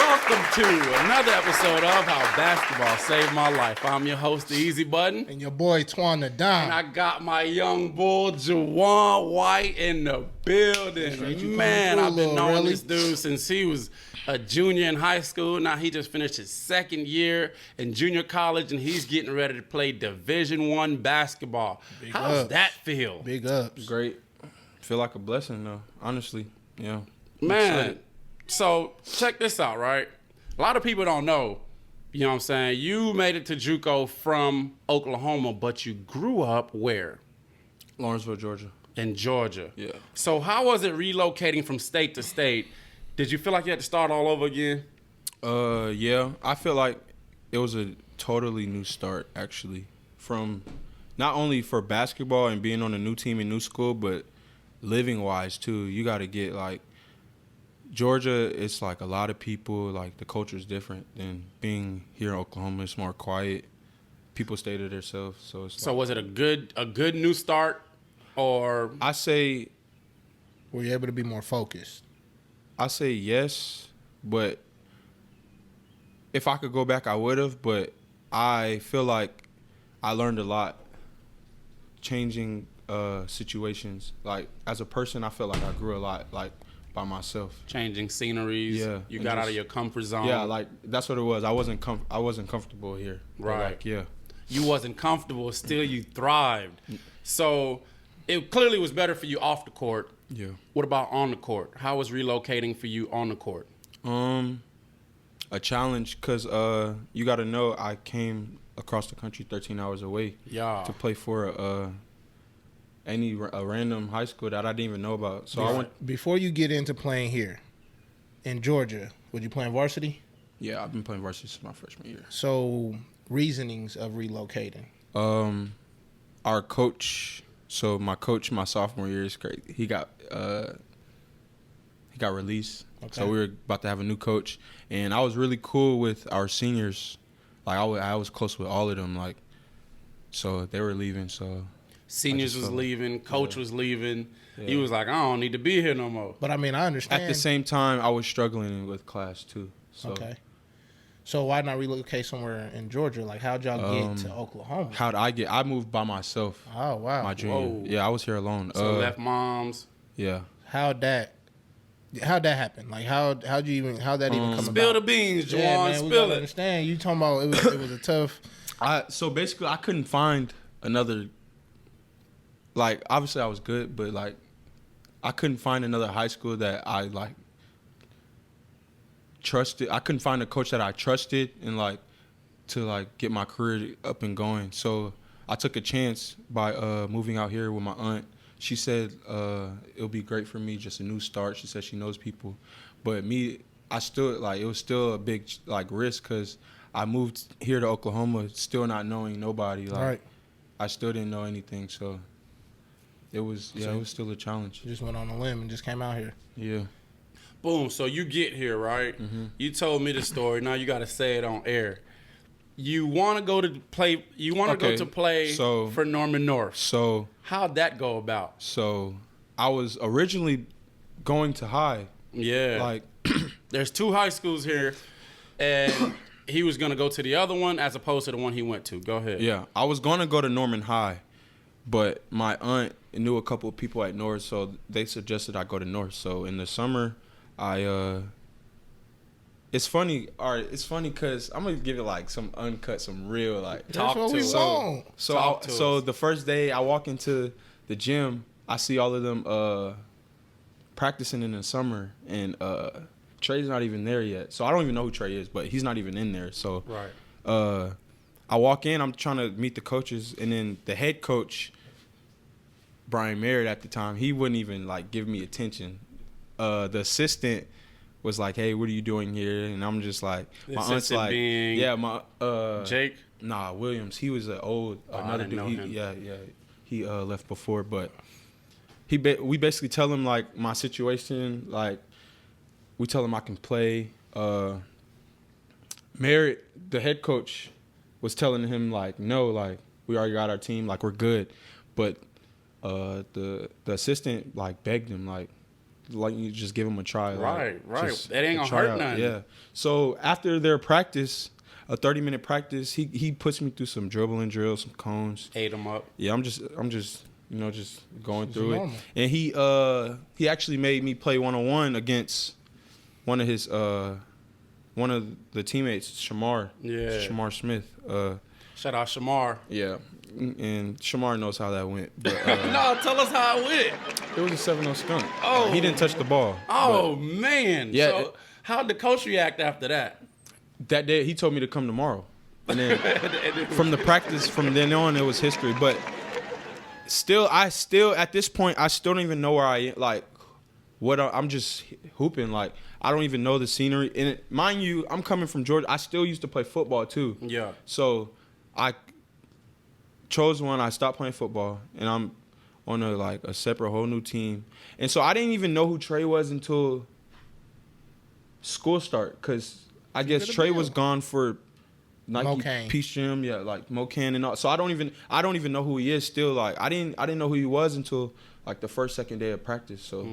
Welcome to another episode of How Basketball Saved My Life. I'm your host, the Easy Button. And your boy, Twan the Dime. And I got my young bull, Juwan White, in the building. Man, I've been knowing this dude since he was a junior in high school. Now he just finished his second year in junior college, and he's getting ready to play Division I basketball. How's that feel? Big ups. Great. Feel like a blessing, though, honestly. Yeah. Man, so check this out, right? A lot of people don't know, you know what I'm saying? You made it to JUCO from Oklahoma, but you grew up where? Lawrenceville, Georgia. In Georgia. Yeah. So how was it relocating from state to state? Did you feel like you had to start all over again? Yeah. I feel like it was a totally new start, actually. From not only for basketball and being on a new team in new school, but living-wise, too. You got to get, like, Georgia, it's like a lot of people, like the culture is different than being here in Oklahoma. It's more quiet. People stay to themselves. So was it a good new start, or? I say, were you able to be more focused? I say yes, but if I could go back, I would have. But I feel like I learned a lot changing situations. Like, as a person, I feel like I grew a lot, like, by myself. Changing sceneries. Yeah. You got out of your comfort zone. Yeah, like, that's what it was. I wasn't comfortable here. Right. Like, yeah. You wasn't comfortable, still you thrived. So it clearly was better for you off the court. Yeah. What about on the court? How was relocating for you on the court? A challenge, because you got to know I came across the country 13 hours away to play for a random high school that I didn't even know about. So I went. Before you get into playing here in Georgia, would you play varsity? Yeah, I've been playing varsity since my freshman year. So reasonings of relocating. Our coach. So my coach, my sophomore year is great. He got released. Okay. So we were about to have a new coach, and I was really cool with our seniors. Like I was close with all of them. Like, so they were leaving. So seniors was leaving, coach was leaving. Yeah. He was like, I don't need to be here no more. But I mean, I understand. At the same time, I was struggling with class too. So. Okay. So why not relocate somewhere in Georgia? Like, how'd y'all get to Oklahoma? I moved by myself. Oh, wow. My junior. Whoa. Yeah, I was here alone. So left moms. Yeah. How'd that happen? Like, how'd that even come about? Spill the beans, Juwan. Yeah, man, spill it. Understand? You talking about it was a tough. So basically, I couldn't find another. Like, obviously, I was good, but like, I couldn't find another high school that I like trusted. I couldn't find a coach that I trusted and like to like get my career up and going. So I took a chance by moving out here with my aunt. She said it'll be great for me, just a new start. She said she knows people, but me, I still like it was still a big like risk because I moved here to Oklahoma still not knowing nobody. Like, right. I still didn't know anything, so it was it was still a challenge. You just went on a limb and just came out here. Yeah. Boom. So you get here, right? Mm-hmm. You told me the story. Now you got to say it on air. You want to go to play. You want to go to play for Norman North. So how'd that go about? So I was originally going to high. Yeah. Like there's two high schools here, and he was gonna go to the other one as opposed to the one he went to. Go ahead. Yeah, I was gonna go to Norman High, but my aunt knew a couple of people at North, so they suggested I go to North. So in the summer, it's funny. All right, it's funny because I'm gonna give it like some uncut, some real like talk to us. So the first day I walk into the gym, I see all of them practicing in the summer, and Trae's not even there yet. So I don't even know who Trae is, but he's not even in there. So right. I walk in, I'm trying to meet the coaches, and then the head coach, Brian Merritt at the time, he wouldn't even like give me attention. The assistant was like, "Hey, what are you doing here?" And I'm just like, my aunt's like, Jake? Nah, Williams. He was another dude. He left before, but we basically tell him like my situation, like we tell him I can play. Merritt, the head coach, was telling him like, no, like we already got our team, like we're good, but the assistant like begged him like, like you just give them a try. Right. Just That ain't a gonna hurt tryout. nothing. Yeah. So after their practice, a 30-minute practice, he puts me through some dribbling drills, some cones. Ate them up. Yeah, I'm just just going through normal. it. And he actually made me play 1-on-1 against one of the teammates, Shamar. Yeah. Shamar Smith. Shout out Shamar. Yeah. And Shamar knows how that went. But No, tell us how it went. it was a 7-0 skunk. Oh. He didn't touch the ball. Oh, man. Yeah, So how'd the coach react after that? That day, he told me to come tomorrow. And then from the practice, from then on, it was history. But I still, at this point, I still don't even know where I am. Like, I'm just hooping. Like, I don't even know the scenery. And mind you, I'm coming from Georgia. I still used to play football, too. Yeah. So I chose one. I stopped playing football. And I'm on a separate, whole new team. And so I didn't even know who Trae was until school start. Because I guess Trae was gone for Nike Mocane. Peace Gym, yeah, like Mocane and all. So I don't even know who he is still. Like I didn't know who he was until like the second day of practice. So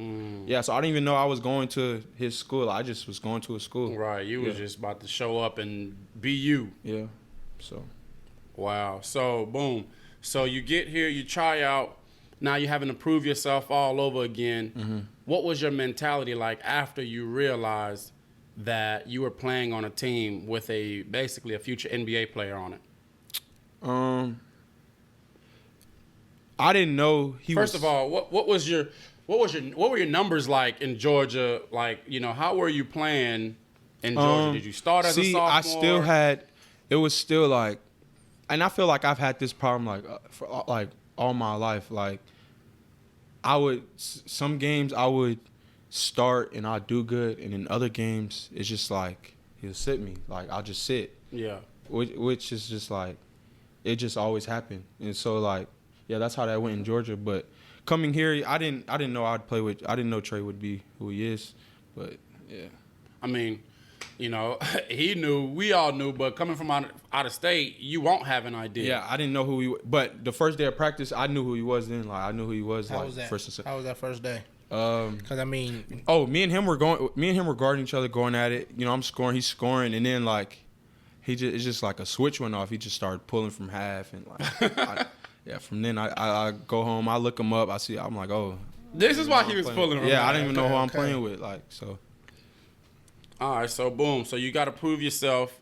yeah, so I didn't even know I was going to his school. I just was going to a school. Right. You was just about to show up and be you. Yeah. So Wow. So boom. So you get here, you try out. Now you're having to prove yourself all over again. Mm-hmm. What was your mentality like after you realized that you were playing on a team with basically a future NBA player on it? I didn't know he First was. of all, what were your numbers like in Georgia? Like, how were you playing in Georgia? Did you start as a sophomore? I still had. It was still like, and I feel like I've had this problem for like all my life. Like, some games I would start and I'll do good, and in other games it's just like he'll sit me. Like I'll just sit. Yeah. Which is just like it just always happened. And so like yeah, that's how that went in Georgia. But coming here, I didn't know I didn't know Trae would be who he is. But yeah. I mean, he knew, we all knew, but coming from out of state, you won't have an idea. Yeah, I didn't know who he was. But the first day of practice, I knew who he was then. Like I knew who he was. How like was that? first and second. How was that first day? Because I mean, me and him were guarding each other, going at it. I'm scoring, he's scoring, and then like it's just like a switch went off. He just started pulling from half, and like from then I go home, I look him up, I'm like, oh, this is why he was pulling from yeah, half. I didn't even know who I'm playing with, like so. All right, so boom, so you got to prove yourself.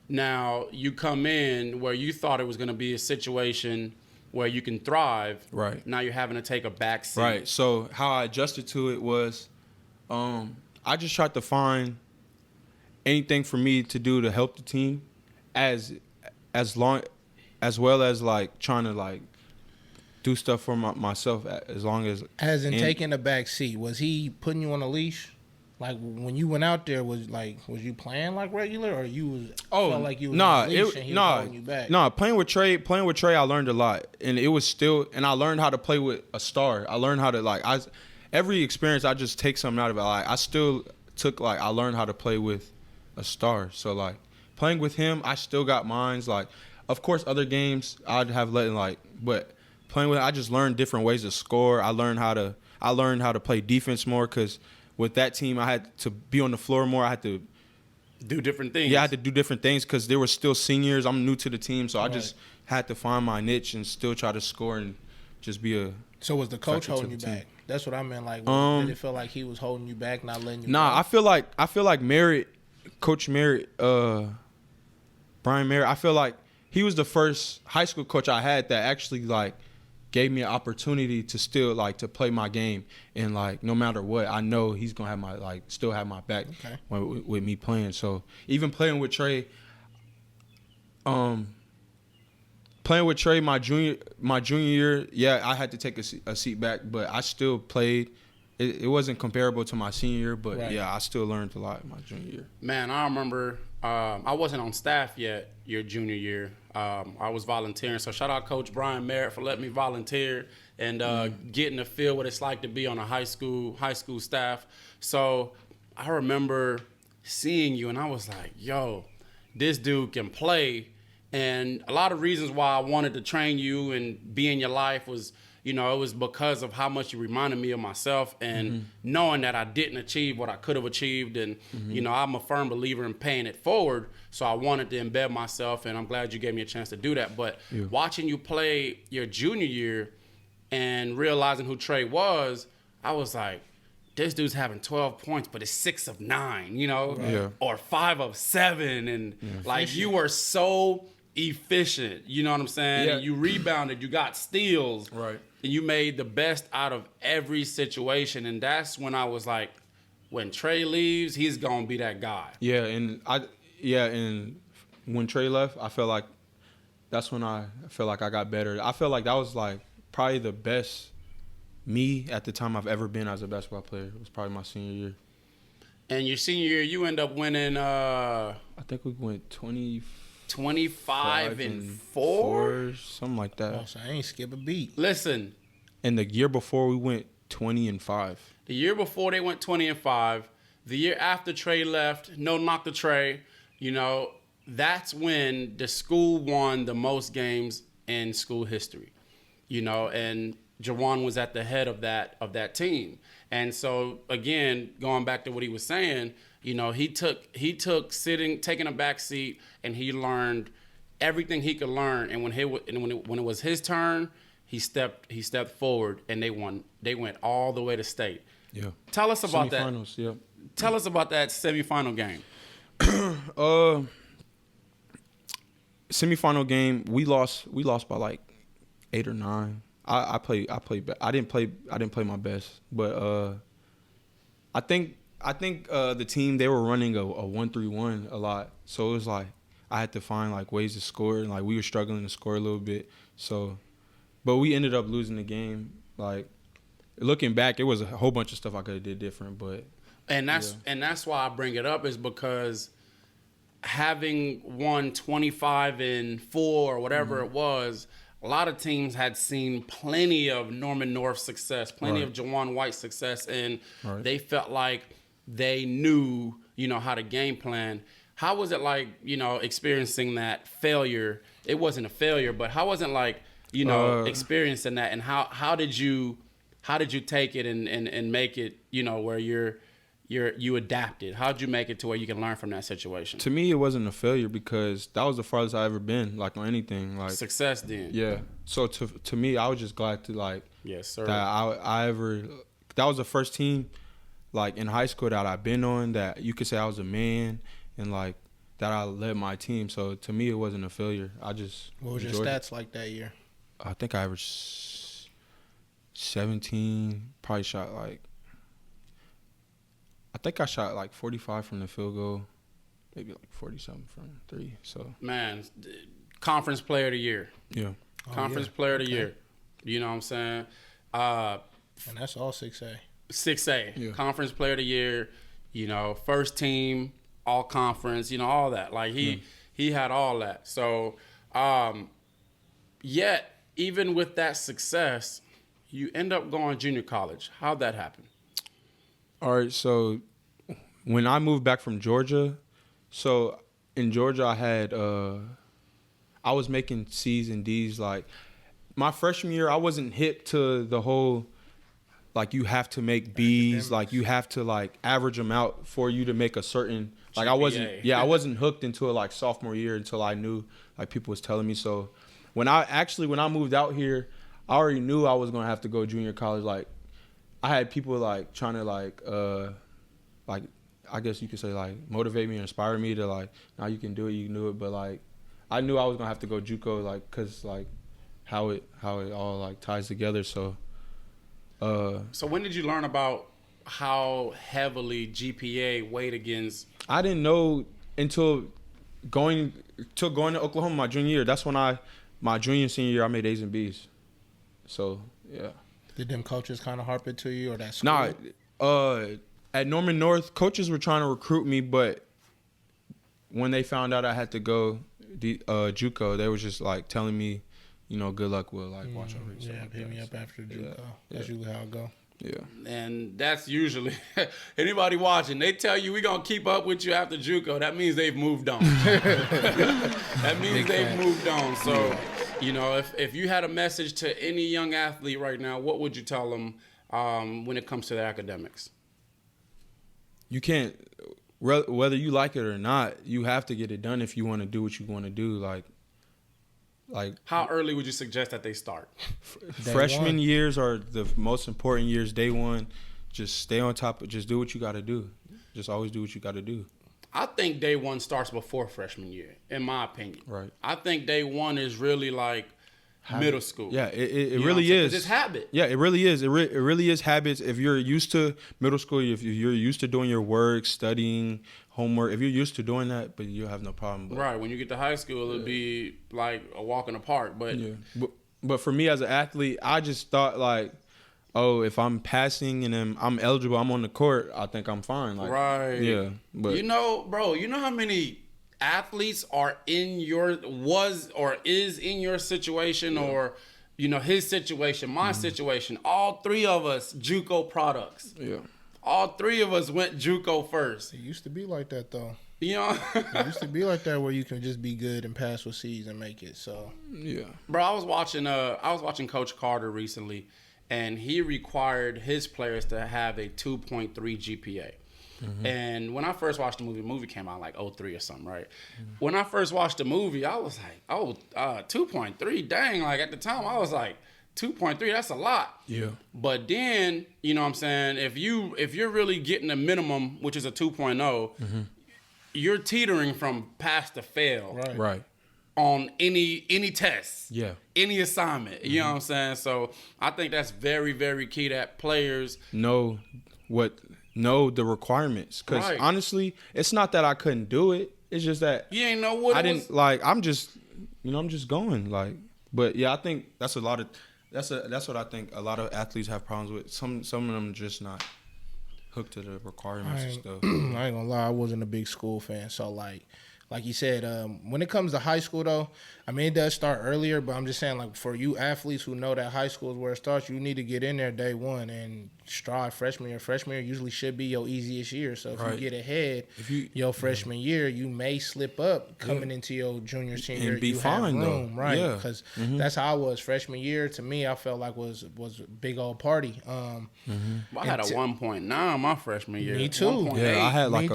Now you come in where you thought it was going to be a situation where you can thrive. Right. Now you're having to take a back seat. Right. So how I adjusted to it was, I just tried to find anything for me to do to help the team, as well as like trying to like do stuff for myself as long as. As in taking a back seat, was he putting you on a leash? Like when you went out there, was you playing like regular, or felt like you was on a leash and he was holding you back? No, playing with Trae, I learned a lot, and it was still, and I learned how to play with a star. I learned how to every experience I just take something out of it. Like I still I learned how to play with a star. So like playing with him, I still got mines. Like of course other games I'd have but playing with, I just learned different ways to score. I learned how to play defense more because. With that team, I had to be on the floor more. I had to do different things. Yeah, I had to do different things because there were still seniors. I'm new to the team, so I just had to find my niche and still try to score and just be a. So was the coach holding you back? That's what I meant. Like, did it feel like he was holding you back, not letting you? Nah, I feel like Merritt, Coach Merritt, Brian Merritt. I feel like he was the first high school coach I had that actually like gave me an opportunity to still like to play my game, and like no matter what, I know he's gonna have still have my back with me playing. So even playing with Trae, my junior year, yeah, I had to take a seat back, but I still played. It wasn't comparable to my senior year, but yeah, I still learned a lot in my junior year. Man, I remember I wasn't on staff yet your junior year. I was volunteering, so shout out Coach Brian Merritt for letting me volunteer and getting to feel what it's like to be on a high school staff. So I remember seeing you, and I was like, yo, this dude can play. And a lot of reasons why I wanted to train you and be in your life was, it was because of how much you reminded me of myself and knowing that I didn't achieve what I could have achieved. And, I'm a firm believer in paying it forward. So I wanted to embed myself, and I'm glad you gave me a chance to do that. But watching you play your junior year and realizing who Trae was, I was like, this dude's having 12 points, but it's 6 of 9, or 5 of 7. And you were so efficient, you know what I'm saying? Yeah. And you rebounded, you got steals. Right. And you made the best out of every situation. And that's when I was like, when Trae leaves, he's going to be that guy. Yeah, and when Trae left, I felt like that's when I felt like I got better. I felt like that was like probably the best me at the time I've ever been as a basketball player. It was probably my senior year. And your senior year, you end up winning I think we went 25 and 4, something like that. Oh, so I ain't skip a beat. Listen. And the year before we went 20 and 5. The year before they went 20 and 5. The year after Trae left, no knock to Trae, that's when the school won the most games in school history. And Jawan was at the head of that team. And so again, going back to what he was saying, he took taking a back seat, and he learned everything he could learn. And when it was his turn, he stepped forward, and they won. They went all the way to state. Yeah. Tell us about that. Semifinals, yeah. Tell us about that semifinal game. Semifinal game, we lost by like 8 or 9. I played. I didn't play my best, but I think the team, they were running a 1-3-1 a lot, so it was like I had to find like ways to score, and like we were struggling to score a little bit. So, but we ended up losing the game. Like looking back, it was a whole bunch of stuff I could have did different, but and that's why I bring it up, is because having won 25 and 4 or whatever it was. A lot of teams had seen plenty of Norman North success, plenty of Jawan White success, and they felt like they knew, how to game plan. How was it like, experiencing that failure? It wasn't a failure, but how was it like, experiencing that, and how did you take it and make it, where you adapted? How'd you make it to where you can learn from that situation? To me, it wasn't a failure because that was the farthest I ever been, like on anything. Like success then. Yeah. So to me, I was just glad to like yes, sir. that that was the first team like in high school that I've been on that you could say I was a man and like that I led my team. So to me, it wasn't a failure. I just What was your stats like that year? I think I averaged 17. Probably shot like. I think I shot like 45 from the field goal, maybe like 47 from 3. So man, conference player of the year. Yeah. Conference player of the year. You know what I'm saying? And that's all 6A. 6A. Yeah. Conference player of the year, first team, all conference, all that. Like he had all that. So yet, even with that success, you end up going junior college. How'd that happen? All right, so when I moved back from Georgia, so in Georgia I had I was making C's and D's. Like my freshman year, I wasn't hip to the whole like you have to make B's, like you have to like average them out for you to make a certain like GPA. I wasn't hooked into it like sophomore year until I knew like people was telling me. So when I moved out here, I already knew I was gonna have to go junior college. Like I had people like trying to like I guess you could say like motivate me and inspire me to like, now you can do it, but like I knew I was gonna have to go JUCO like cause like how it all like ties together. So when did you learn about how heavily GPA weighed against? I didn't know until going to Oklahoma my junior year. That's when my junior and senior year I made A's and B's. So yeah. Did them coaches kind of harp it to you or that school? Nah, at Norman North, coaches were trying to recruit me, but when they found out I had to go JUCO, they were just like telling me, good luck with like watch over yourself. Yeah, hit me up after JUCO. That's usually how it go. Yeah. And that's usually anybody watching, they tell you we're gonna keep up with you after JUCO. That means they've moved on. That means they've moved on. So, You know, if you had a message to any young athlete right now, what would you tell them when it comes to their academics? You can't, whether you like it or not, you have to get it done if you want to do what you want to do. Like how early would you suggest that they start? Freshman years are the most important years. Day one, just stay on top. Just do what you got to do. Just always do what you got to do. I think day one starts before freshman year, in my opinion. Right. I think day one is really like middle school. Yeah, it really is. It's habit. Yeah, it really is. It really is habits. If you're used to middle school, if you're used to doing your work, studying, homework, if you're used to doing that, but you'll have no problem. Right. When you get to high school, it'll be like a walk in the park. But but for me as an athlete, I just thought like, oh, if I'm passing and I'm eligible, I'm on the court, I think I'm fine. Like, right. Yeah. But you know, bro, you know how many athletes are in your is in your situation or you know his situation, my situation. All three of us JUCO products. Yeah. All three of us went JUCO first. It used to be like that though. You know, it used to be like that where you can just be good and pass with C's and make it. So yeah, bro, I was watching Coach Carter recently, and he required his players to have a 2.3 GPA. Mm-hmm. And when I first watched the movie came out like 03 or something, right? Mm-hmm. When I first watched the movie, I was like, 2.3, dang. Like at the time, I was like, 2.3, that's a lot. Yeah. But then, you know what I'm saying, if you're really getting a minimum, which is a 2.0, you're teetering from pass to fail. Right. On any test. Yeah. Any assignment. You know what I'm saying? So I think that's very, very key that players know the requirements. Because honestly, it's not that I couldn't do it. It's just that you ain't know what I didn't like. I'm just going like. But yeah, I think that's what I think a lot of athletes have problems with. Some of them just not hooked to the requirements and stuff. I ain't gonna lie, I wasn't a big school fan. So like you said, when it comes to high school though, I mean it does start earlier, but I'm just saying like for you athletes who know that high school is where it starts, you need to get in there day one and strive freshman year. Freshman year usually should be your easiest year. So if you get ahead your freshman year, you may slip up coming into your junior, senior and be you fine have room, though. right? Yeah. Because that's how I was freshman year. To me, I felt like was a big old party. I had a 1.9 my freshman year. Me too. 1.8. Yeah, I had like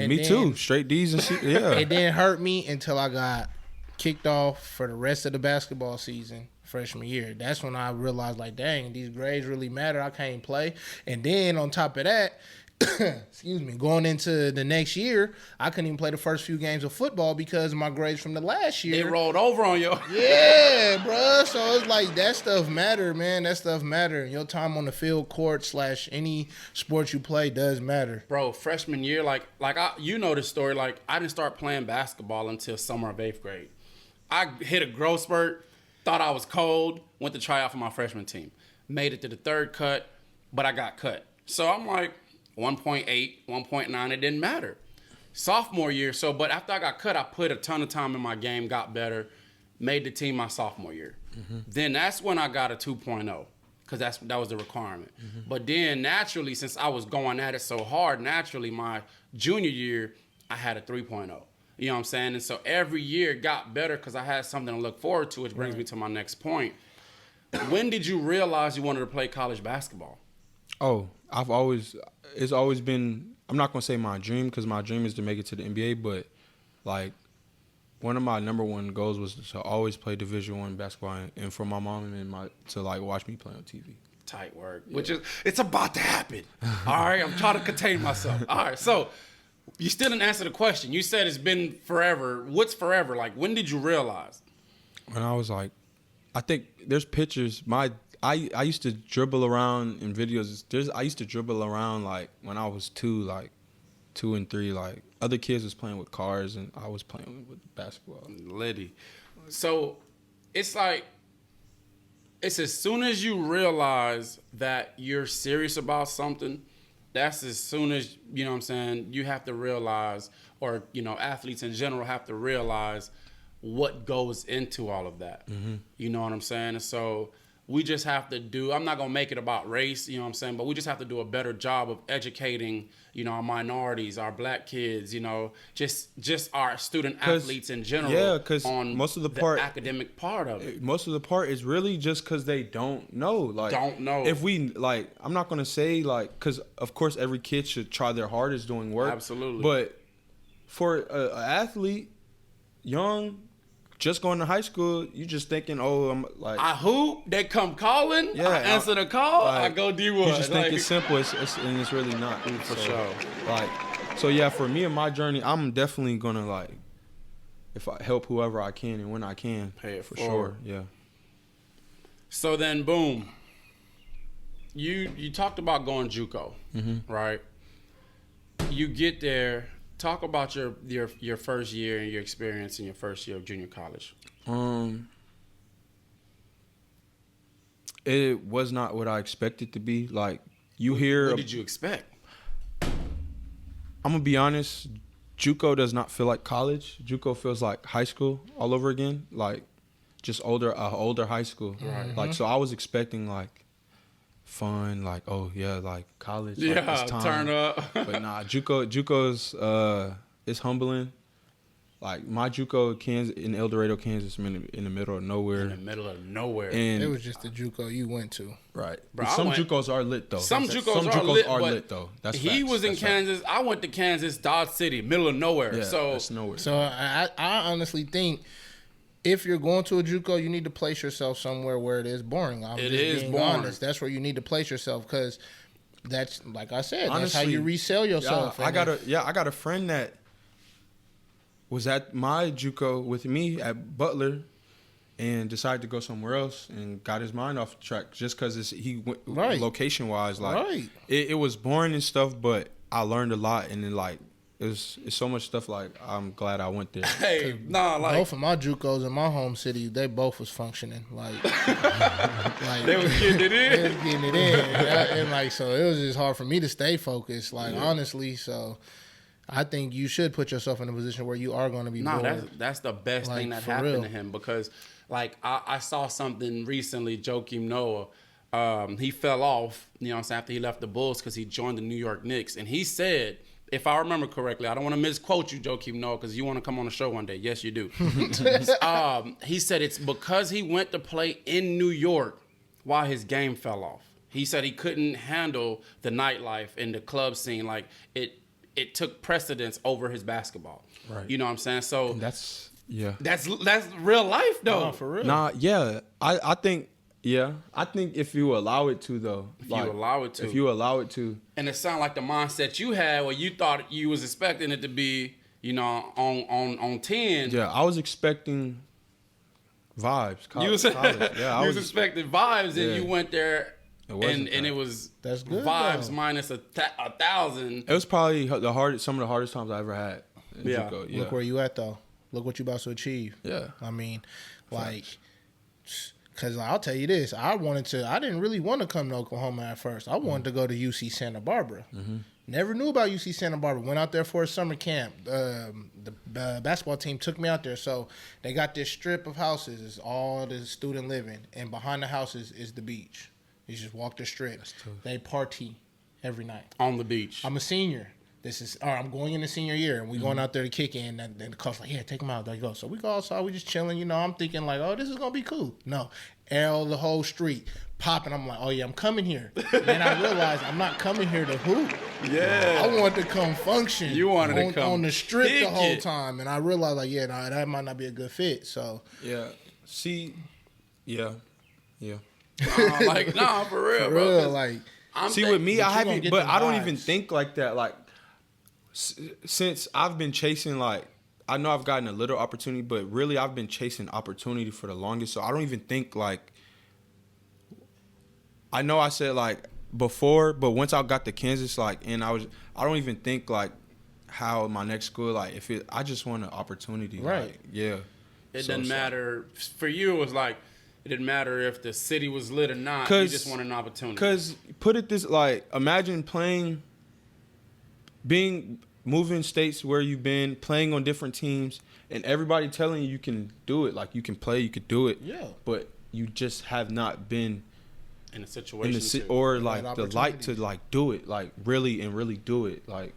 me too. Straight D's and shit. Yeah. It didn't hurt me until I got kicked off for the rest of the basketball season freshman year. That's when I realized like, dang, these grades really matter. I can't play. And then on top of that, excuse me, going into the next year, I couldn't even play the first few games of football because of my grades from the last year. They rolled over on you. Yeah, bro. So it's like that stuff matter, man. That stuff matter. Your time on the field, court / any sport you play does matter. Bro, freshman year, you know this story. Like I didn't start playing basketball until summer of 8th grade. I hit a growth spurt, thought I was cold, went to try out for my freshman team. Made it to the third cut, but I got cut. So I'm like 1.8, 1.9, it didn't matter. Sophomore year, but after I got cut, I put a ton of time in my game, got better, made the team my sophomore year. Then that's when I got a 2.0 because that was the requirement. But then naturally, since I was going at it so hard, my junior year, I had a 3.0. You know what I'm saying? And so every year got better because I had something to look forward to, which brings me to my next point. When did you realize you wanted to play college basketball? Oh, it's always been, I'm not going to say my dream because my dream is to make it to the NBA, but like one of my number one goals was to always play Division I basketball and for my mom and to like watch me play on TV. Tight work, which is, it's about to happen. All right, I'm trying to contain myself. All right, so you still didn't answer the question. You said it's been forever. What's forever? Like, when did you realize? When I was like, I think there's pictures. I used to dribble around in videos. I used to dribble around like when I was 2 and 3. Like other kids was playing with cars and I was playing with basketball. Liddy. So it's like, it's as soon as you realize that you're serious about something, that's as soon as, you know what I'm saying, you have to realize, or, you know, athletes in general have to realize what goes into all of that. You know what I'm saying? And so we just have to do, I'm not going to make it about race, you know what I'm saying, but we just have to do a better job of educating, you know, our minorities, our black kids, you know, just our student athletes in general. Yeah, because on most of the academic part of it. Most of the part is really just because they don't know. Like, don't know. If we, like, I'm not going to say, like, because, of course, every kid should try their hardest doing work. Absolutely. But for an athlete, young, just going to high school, you just thinking, oh, I'm like, I hoop, they come calling, yeah, I answer the call, like, I go D1. You just think it's simple, and it's really not. For sure. Like, so yeah, for me and my journey, I'm definitely gonna, like, if I help whoever I can and when I can, pay it for forward. sure. Yeah. So then, boom. You talked about going JUCO, right? You get there. Talk about your first year and your experience in your first year of junior college. It was not what I expected to be. Like, you hear. What did you expect? I'm gonna be honest. JUCO does not feel like college. JUCO feels like high school all over again. Like, just older high school. Right. Like, so I was expecting, like, fun, like, oh yeah, like college, like, Yeah, it's time. turn up. But nah, JUCO's it's humbling. Like, my JUCO, Kansas, in El Dorado, Kansas, in the middle of nowhere. In the middle of nowhere. And It was just the JUCO you went to. right. Bro, Some JUCOs are lit though. Some JUCOs are lit, though. That's he facts. was in That's Kansas. I went to Kansas, Dodge City, middle of nowhere. facts. Yeah, So that's nowhere. So I honestly think if you're going to a JUCO, you need to place yourself somewhere where it is boring. It is boring. Honest. That's where you need to place yourself because that's, like I said, Honestly, that's how you resell yourself. I got a friend that was at my JUCO with me at Butler and decided to go somewhere else and got his mind off track just because he went Right. location wise. Like, Right. it was boring and stuff, but I learned a lot, and then, like, it's so much stuff. Like, I'm glad I went there. hey, nah, like both of my JUCOs in my home city, they both was functioning. Like they was getting it they in. was getting it in, and like so, it was just hard for me to stay focused. Like honestly, so I think you should put yourself in a position where you are going to be Nah, bored. that's the best Like, thing that for happened real. to him because, like, I saw something recently. Joakim Noah, he fell off. You know what I'm saying, after he left the Bulls because he joined the New York Knicks, and he said, if I remember correctly, I don't want to misquote you, Joakim Noah, because you want to come on the show one day. Yes, you do. He said it's because he went to play in New York while his game fell off. He said he couldn't handle the nightlife and the club scene. Like, it took precedence over his basketball. Right. You know what I'm saying? So That's real life, though. Nah, for real. Nah, yeah. I think if you allow it to, though. If you allow it to. If you allow it to. And it sounded like the mindset you had where you thought you was expecting it to be, you know, on 10. Yeah, I was expecting vibes. You was, Yeah, I was expecting vibes, Yeah. and you went there, wasn't and that. it was That's good, vibes though. minus 1,000. It was probably some of the hardest times I ever had. in Yeah. JUCO. Look where you at though. Look what you about to achieve. Yeah. I mean, like, because I'll tell you this, I didn't really want to come to Oklahoma at first. I wanted to go to UC Santa Barbara. Never knew about UC Santa Barbara. Went out there for a summer camp. The basketball team took me out there. So they got this strip of houses. It's all the student living. And behind the houses is the beach. You just walk the strip. They party every night. On the beach. I'm a senior. I'm going into senior year, and we going out there to kick in. And then the coach like, yeah, take them out. There you go. So we go outside. We just chilling. You know, I'm thinking like, oh, this is gonna be cool. No, the whole street popping. I'm like, oh yeah, I'm coming here. Then I realized I'm not coming here to hoop. Yeah. I want to come function. You wanted to come on the strip kick the whole it. time, and I realized like, yeah, nah, that might not be a good fit. So Yeah. See. Yeah. Yeah. Nah, for real, for bro. real, 'cause like. I'm See, think- with me, but I you gonna haven't, get but them I don't even vibes. think like that. Like, since I've been chasing, like, I know I've gotten a little opportunity, but really I've been chasing opportunity for the longest. So I don't even think like, I know I said like before, but once I got to Kansas, like, and I don't even think like how my next school, like, I just want an opportunity. Right. Like, yeah. It So doesn't matter. For you, it was like, it didn't matter if the city was lit or not. You just wanted an opportunity. Because put it this, like, imagine moving states where you've been, playing on different teams, and everybody telling you can do it. Like, you can play, you could do it. Yeah. But you just have not been in a situation or like the light to like do it, like really do it, like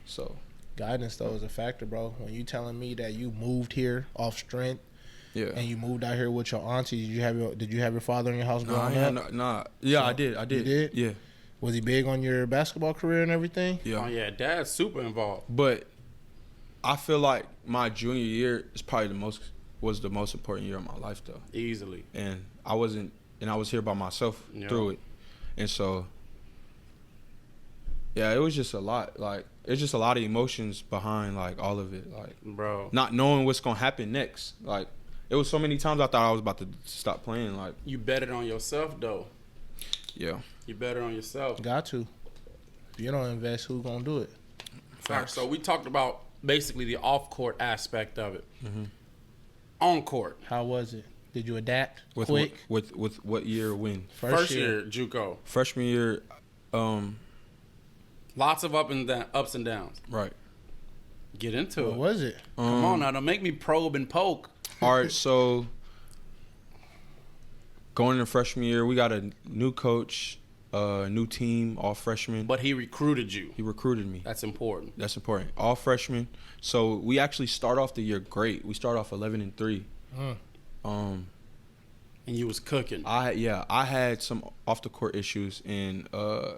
so. Guidance though is a factor, bro. When you telling me that you moved here off strength, and you moved out here with your auntie, did you have your father in your house growing up? Nah. Yeah, so, I did. You did? Yeah. Was he big on your basketball career and everything? Yeah. Oh yeah, Dad's super involved. But I feel like my junior year is probably was the most important year of my life though. Easily. And I was here by myself through it. And so yeah, it was just a lot. Like it's just a lot of emotions behind like all of it. Like bro. Not knowing what's gonna happen next. Like it was so many times I thought I was about to stop playing. Like you bet it on yourself though. Yeah. You bet it on yourself. Got to. If you don't invest, who's gonna do it? All right, so we talked about basically the off-court aspect of it. Mm-hmm. On-court. How was it? Did you adapt quick? With what year? When? First year, JUCO. Freshman year, lots of ups and downs. Right. Get into it. What was it? Come on now, don't make me probe and poke. All right, so going into freshman year, we got a new coach, new team, all freshmen. But he recruited you. He recruited me. That's important. All freshmen. So we actually start off the year great. We start off 11-3. And you was cooking. I had some off the court issues and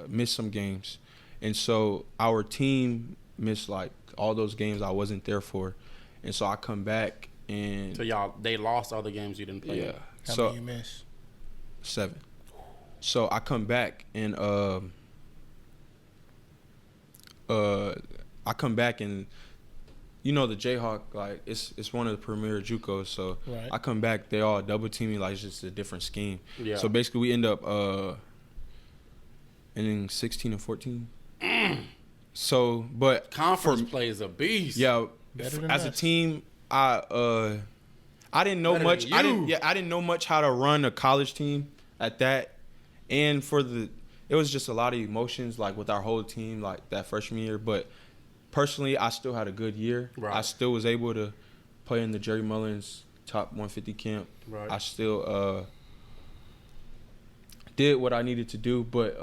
missed some games, and so our team missed like all those games I wasn't there for, and so I come back and so they lost all the games you didn't play. Yeah. How many you missed? 7. So I come back and you know the Jayhawk, like it's one of the premier JUCOs. So right. I come back, they all double team me, like it's just a different scheme. Yeah. So basically we end up ending 16-14. So, but conference play is a beast. Yeah, as a team, I didn't know much. I didn't know much how to run a college team at that, and it was just a lot of emotions like with our whole team like that freshman year, but. Personally, I still had a good year. Right. I still was able to play in the Jerry Mullins top 150 camp. Right. I still did what I needed to do, but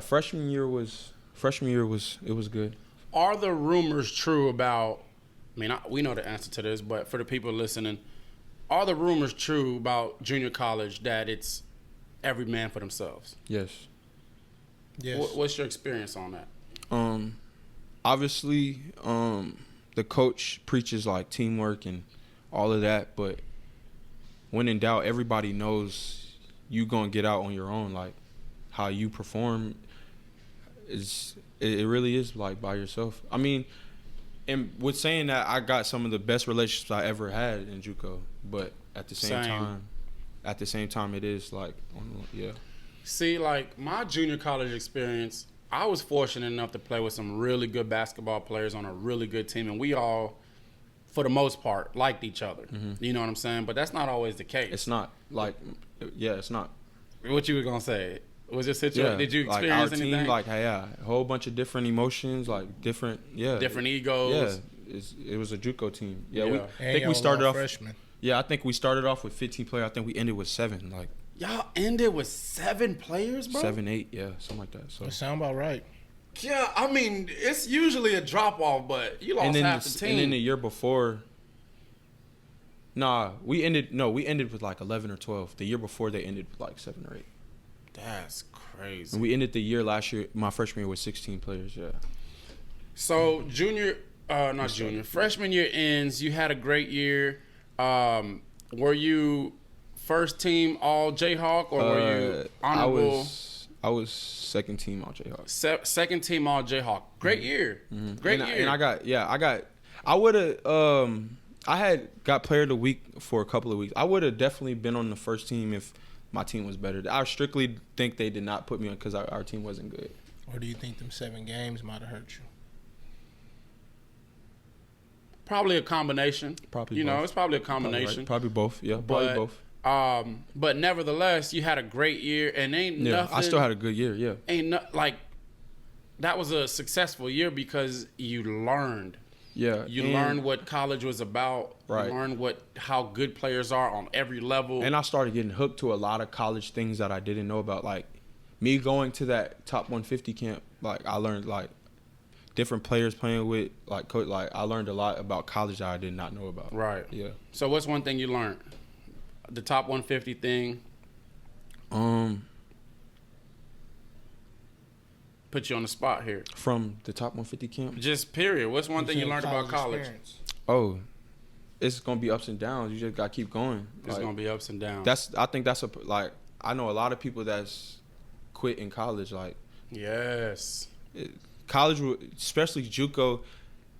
freshman year was good. Are the rumors true about? I mean, we know the answer to this, but for the people listening, are the rumors true about junior college that it's every man for themselves? Yes. Yes. What's your experience on that? Obviously, the coach preaches like teamwork and all of that, but when in doubt, everybody knows you gonna get out on your own. Like how you perform it really is like by yourself. I mean, and with saying that, I got some of the best relationships I ever had in JUCO, but at the same time, it is like, yeah. See, like my junior college experience, I was fortunate enough to play with some really good basketball players on a really good team, and we all, for the most part, liked each other. Mm-hmm. You know what I'm saying? But that's not always the case. It's not. Like, yeah, it's not. What you were going to say? Was your situation? Yeah, did you experience like our anything? Team, like, a whole bunch of different emotions, like different egos. Yeah, it was a JUCO team. Yeah, I think we started off freshman. Yeah, I think we started off with 15 players. I think we ended with 7. Like. Y'all ended with 7 players, bro? 7, 8, yeah, something like that. So that sound about right. Yeah, I mean, it's usually a drop-off, but you lost half the team. And then the year before, we ended with like 11 or 12. The year before, they ended with like 7 or 8. That's crazy. And we ended the year last year, my freshman year, with 16 players, yeah. So freshman year ends, you had a great year. Were you first team all Jayhawk, or were you honorable? I was second team all Jayhawk. Second team all Jayhawk. Great year. Mm-hmm. Great year. And I had got player of the week for a couple of weeks. I would have definitely been on the first team if my team was better. I strictly think they did not put me on because our team wasn't good. Or do you think them 7 games might have hurt you? Probably a combination. Probably both. It's probably a combination. Probably both. Yeah, probably both. But nevertheless, you had a great year, and nothing. I still had a good year. Yeah. That was a successful year because you learned. Yeah. You learned what college was about. Right. You learned how good players are on every level. And I started getting hooked to a lot of college things that I didn't know about. Like, me going to that top 150 camp, like, I learned, like, different players playing with, like, coach. Like, I learned a lot about college that I did not know about. Right. Yeah. So what's one thing you learned? The top 150 thing. Put you on the spot here. From the top 150 camp? Just period. What's one thing you learned about college? Experience. Oh, it's gonna be ups and downs. You just gotta keep going. It's Like, gonna be ups and downs. I think that's like, I know a lot of people that's quit in college. Like, yes. College, especially JUCO,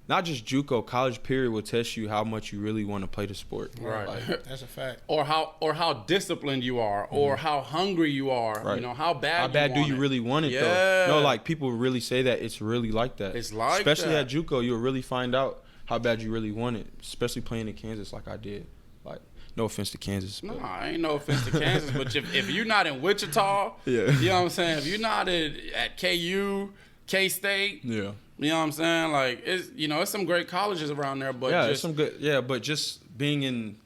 not just JUCO, college period will test you how much you really want to play the sport. Right. Like, That's a fact. Or how disciplined you are, or how hungry you are. Right. You know, how bad do you really want it, Yeah. though? No, like, people really say that it's really like that. It's like especially that. at JUCO, you'll really find out how bad you really want it, especially playing in Kansas like I did. Like, no offense to Kansas. No, But, I ain't no offense to Kansas, but if you're not in Wichita, Yeah. you know what I'm saying? If you're not at KU, K-State, yeah. you know what I'm saying? Like, it's some great colleges around there, but Yeah, just it's some good. Yeah, but just being in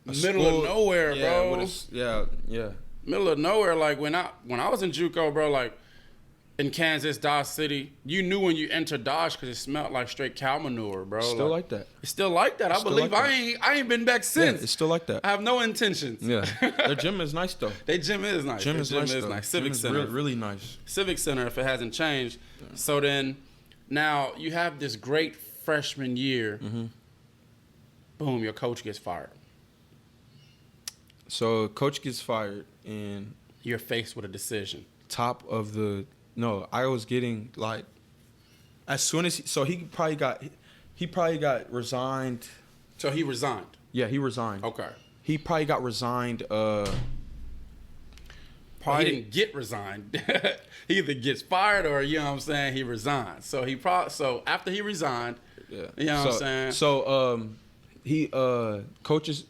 a middle school- of nowhere, yeah, bro. Yeah. Middle of nowhere. Like, when I was in JUCO, bro, like, in Kansas, Dodge City, you knew when you entered Dodge because it smelled like straight cow manure, bro. Still like that. It's still like that. I Still believe like that. I ain't been back Yeah, since. it's still like that. I have no intentions. Yeah, their gym is nice though. They gym is nice. Gym Their is nice. Though. Civic Gym is Center. really nice. Civic Center, if it hasn't changed. Yeah. So then, now you have this great freshman year. Mm-hmm. Boom, your coach gets fired. So coach gets fired, and You're faced with a decision. I was getting like, as soon as he probably got resigned. So he resigned. Yeah, he resigned. Okay. He probably got resigned. But he didn't get resigned. He either gets fired or, you know what I'm saying, he resigned. So after he resigned, Yeah. you know what I'm saying? So coaches,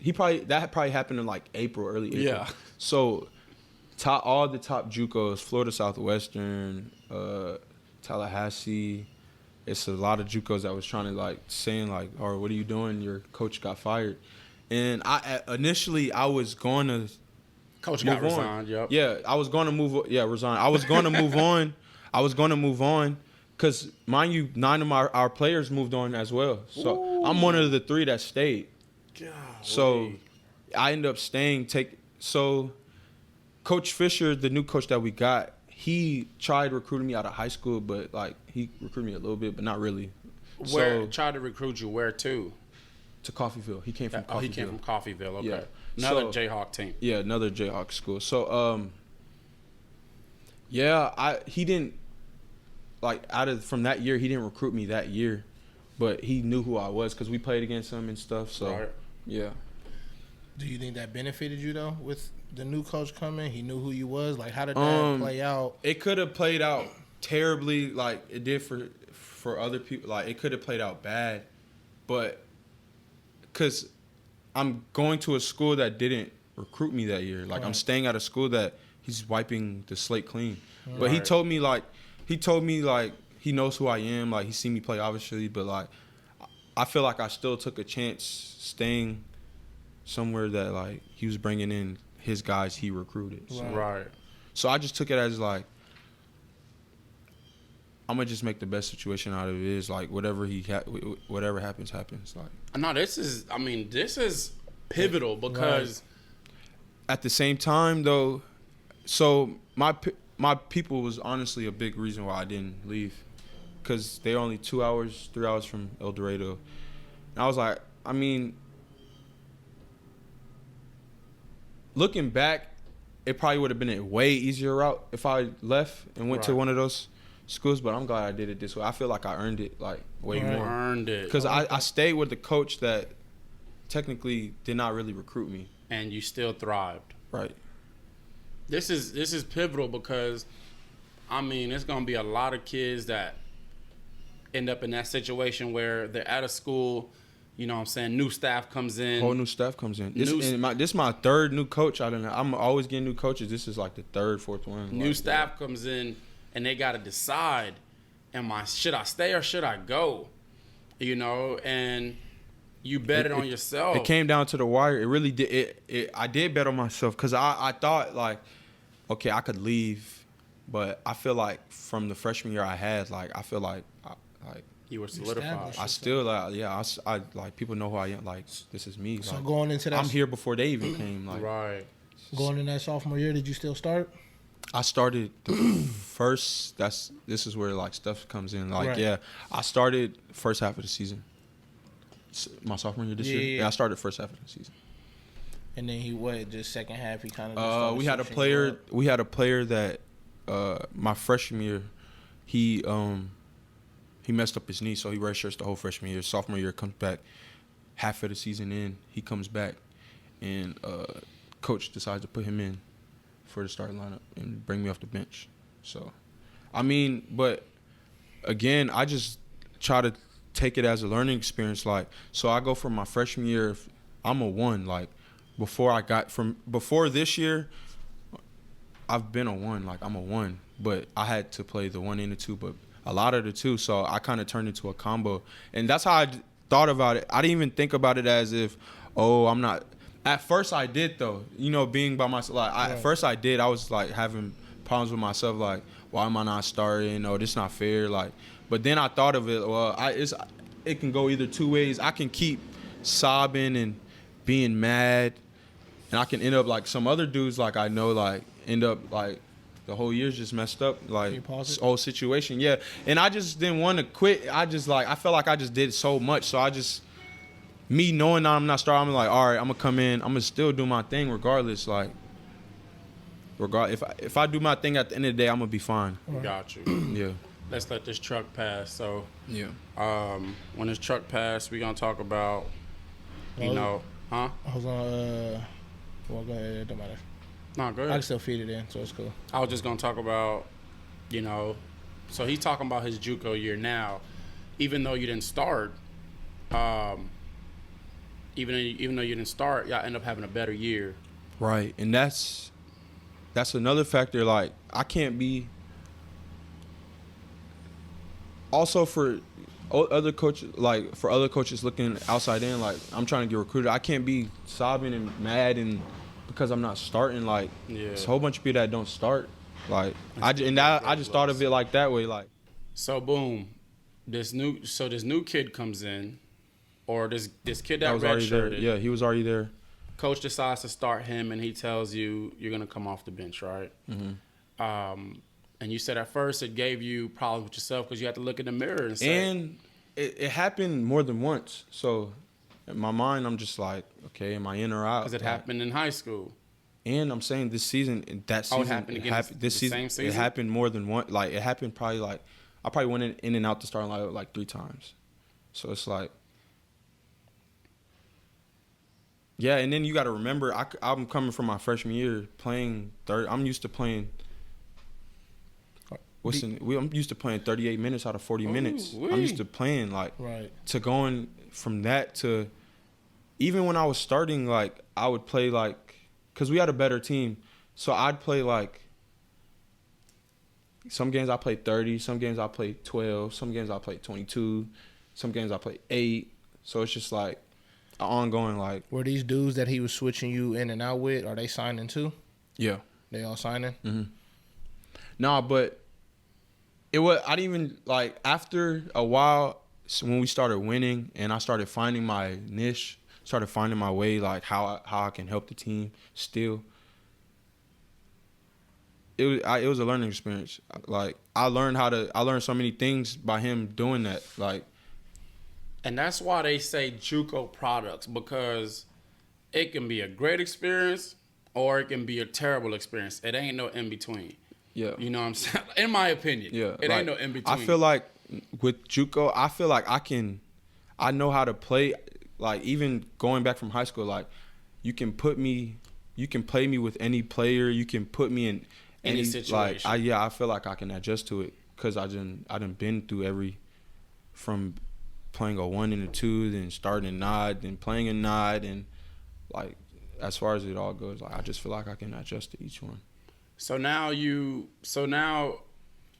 that probably happened in like April, early April. Yeah. So all the top JUCOs, Florida Southwestern, Tallahassee, it's a lot of JUCOs that was trying to like saying like, "Oh, what are you doing? Your coach got fired." And initially I was going to Coach move got resigned, yep. Yeah, I was going to move. Yeah, resign. I was going to move on. I was going to move on because, mind you, 9 of our players moved on as well. So Ooh. I'm one of the 3 that stayed. Golly. So I ended up staying. So Coach Fisher, the new coach that we got, he tried recruiting me out of high school, but like he recruited me a little bit, but not really. Tried to recruit you where to? To Coffeyville. He came from Coffeyville. Oh, he came from Coffeyville. Okay. Yeah. Another So- Jayhawk team. Yeah, another Jayhawk school. So, he didn't from that year. He didn't recruit me that year, but he knew who I was because we played against him and stuff. So, Right. yeah. Do you think that benefited you though with the new coach coming? He knew who you was. Like, how did that play out? It could have played out terribly, like it did for other people. Like it could have played out bad, but because I'm going to a school that didn't recruit me that year. Like I'm staying at a school that he's wiping the slate clean. But he told me he knows who I am. Like he's seen me play obviously, but like I feel like I still took a chance staying somewhere that like he was bringing in his guys he recruited. So, Right. so I just took it as like I'm gonna just make the best situation out of it. Is like whatever happens. Like No, this is pivotal because at the same time though, so my people was honestly a big reason why I didn't leave, because they're only 3 hours from El Dorado, and I was like, I mean, looking back, it probably would have been a way easier route if I left and went to one of those schools, but I'm glad I did it this way. I feel like I earned it like way more. Earned it. Because I stayed with the coach that technically did not really recruit me. And you still thrived. Right. This is pivotal because, I mean, it's going to be a lot of kids that end up in that situation where they're at a school, you know what I'm saying, new staff comes in. Whole new staff comes in. This is my third new coach. I'm always getting new coaches. This is like the third, fourth one. New staff comes in, and they got to decide, should I stay or should I go? you know, and you bet on yourself. It came down to the wire. It really did. I did bet on myself because I thought, like, okay, I could leave, but I feel like from the freshman year I had, like, I feel like you were solidified. I still, like, yeah, I like, people know who I am. Like, this is me. So like, going into that, I'm here before they even came. Like, right. Going in that sophomore year, did you still start? I started the first. This is where, like, stuff comes in. Like, Right. yeah, I started first half of the season. My sophomore year this year. Yeah, I started first half of the season. And then just second half he kind of. We had a player. We had a player that my freshman year, he messed up his knee, so he redshirts the whole freshman year. Sophomore year comes back, half of the season in, he comes back, and coach decides to put him in for the starting lineup and bring me off the bench. So, I mean, but again, I just try to take it as a learning experience. Like, so I go from my freshman year, I'm a 1. Like, before this year, I've been a 1. Like, I'm a 1, but I had to play the 1 and the 2, but a lot of the 2. So I kind of turned into a combo, and that's how I thought about it. I didn't even think about it as if, oh, I'm not. At first, I did though. You know, being by myself. Like, at first, I did. I was like having problems with myself. Like, why am I not starting? Oh, this not fair. Like, but then I thought of it. Well, it can go either 2 ways. I can keep sobbing and being mad, and I can end up like some other dudes. Like, I know, like, end up like the whole year's just messed up. Like, whole situation. Yeah, and I just didn't want to quit. I felt like I just did so much. So me knowing that I'm not starting, I'm like, all right, I'm gonna come in. I'm gonna still do my thing regardless. Like, if I do my thing at the end of the day, I'm gonna be fine. Got you. Yeah. Let's let this truck pass. So yeah. When this truck pass, we gonna talk about, you know, huh? I was on. Well, go ahead. It don't matter. No, go ahead. I can still feed it in, so it's cool. I was just gonna talk about, you know, so he's talking about his JUCO year now, even though you didn't start. Even though you didn't start, y'all end up having a better year. Right, and that's another factor. Like, I can't be. Also, for other coaches, like for other coaches looking outside in, like, I'm trying to get recruited. I can't be sobbing and mad and because I'm not starting. Like, there's a whole bunch of people that don't start. Like, I just thought of it like that way. Like, so boom, this new kid comes in. Or this kid that redshirted. Yeah, he was already there. Coach decides to start him, and he tells you you're going to come off the bench, right? Mm-hmm. And you said at first it gave you problems with yourself because you had to look in the mirror and say. And it happened more than once. So in my mind, I'm just like, okay, am I in or out? Because it happened in high school. And I'm saying this season, it happened again this season. Same season? It happened more than one. Like, it happened probably like, I probably went in and out the starting lineup like 3 times. So it's like. Yeah, and then you got to remember, I'm coming from my freshman year playing third. I'm used to playing. I'm used to playing 38 minutes out of 40 minutes. I'm used to playing to going from that to even when I was starting, like, I would play like, because we had a better team, so I'd play like. Some games I played 30, some games I played 12, some games I played 22, some games I played 8. So it's just like. Ongoing, like. Were these dudes that he was switching you in and out with, are they signing too? Yeah. They all signing? Mm-hmm. Nah, but I didn't even, like, after a while, when we started winning and I started finding my niche, started finding my way, like, how I can help the team still, it was a learning experience. Like, I learned so many things by him doing that, like. And that's why they say JUCO products, because it can be a great experience or it can be a terrible experience. It ain't no in between. Yeah. You know what I'm saying? In my opinion. Yeah. It ain't no in between. I feel like with JUCO, I feel like I know how to play. Like, even going back from high school, like, you can play me with any player. You can put me in any situation. Like, I feel like I can adjust to it because I done been through from playing a 1 and a 2, then starting a nod, then playing a nod, and like, as far as it all goes, like, I just feel like I can adjust to each one. So now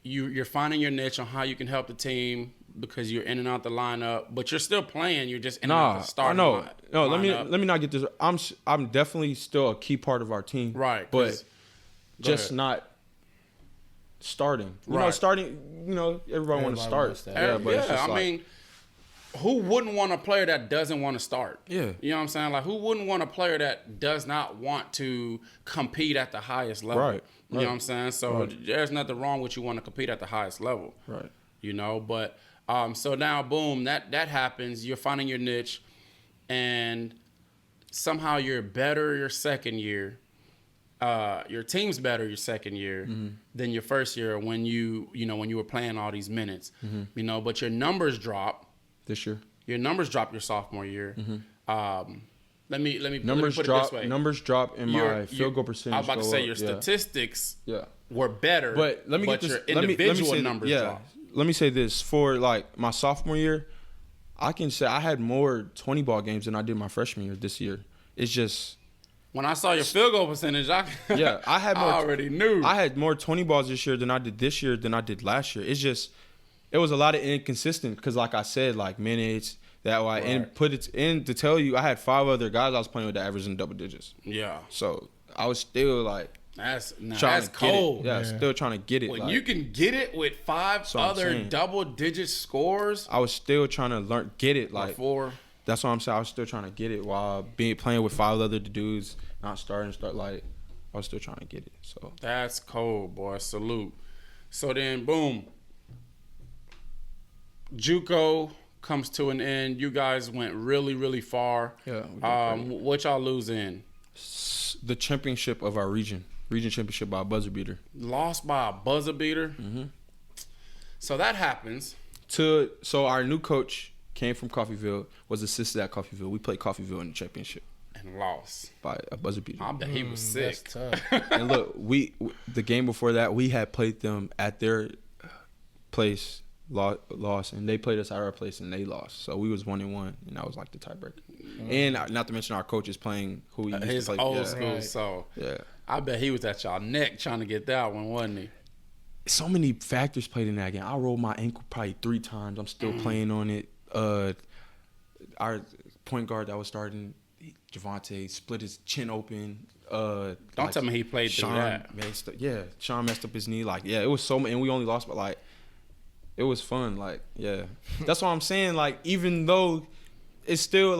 you're finding your niche on how you can help the team because you're in and out the lineup, but you're still playing. You're just in and out the starting lineup. No, let me not get this. I'm definitely still a key part of our team. Right. But just not starting. You know, starting, everybody want to start. Yeah, but it's just I mean, who wouldn't want a player that doesn't want to start? Yeah. You know what I'm saying? Like, who wouldn't want a player that does not want to compete at the highest level? Right. You know what I'm saying? So there's nothing wrong with you want to compete at the highest level. Right. You know, but so now, boom, that happens. You're finding your niche, and somehow you're better your second year. Your team's better your second year than your first year when you were playing all these minutes. You know, but your numbers drop this year. Your numbers drop your sophomore year. Let me numbers put drop. it this way. Numbers drop in my field goal percentage. I was about to say up. your statistics Yeah. were better, but let me get this. Your individual numbers drop. Let me say this. For like my sophomore year, I can say I had more 20-ball games than I did my freshman year this year. It's just when I saw your field goal percentage, I had more. I already knew. I had more 20 balls this year than I did this year than I did last year. It's just it was a lot of inconsistent because, like I said, like minutes. That way, and put it in to tell you, I had 5 other guys I was playing with that averaged in double digits. Yeah. So I was still like that's cold. Yeah, still trying to get it. When you can get it with 5 other double digit scores, I was still trying to get it. Like before. That's what I'm saying. I was still trying to get it while playing with 5 other dudes, not start. Like I was still trying to get it. So that's cold, boy. Salute. So then, boom. JUCO comes to an end. You guys went really, really far. Yeah. What y'all lose in? The championship of our region championship by a buzzer beater. Lost by a buzzer beater. So that happens. So our new coach came from Coffeyville, was assisted at Coffeyville. We played Coffeyville in the championship and lost by a buzzer beater. I bet he was sick. That's tough. And look, the game before that, we had played them at their place. Lost, and they played us at our place and they lost. So we was 1-1, and that was like the tiebreaker. And not to mention our coach is playing who he used his to play. old school. Right. So I bet he was at y'all neck trying to get that one, wasn't he? So many factors played in that game. I rolled my ankle probably 3 times. I'm still playing on it. Our point guard that was starting, Javante, split his chin open. Don't tell me he played through that. Sean messed up his knee. Like, it was so many, and we only lost, but like. It was fun, that's what I'm saying. Like, even though it's still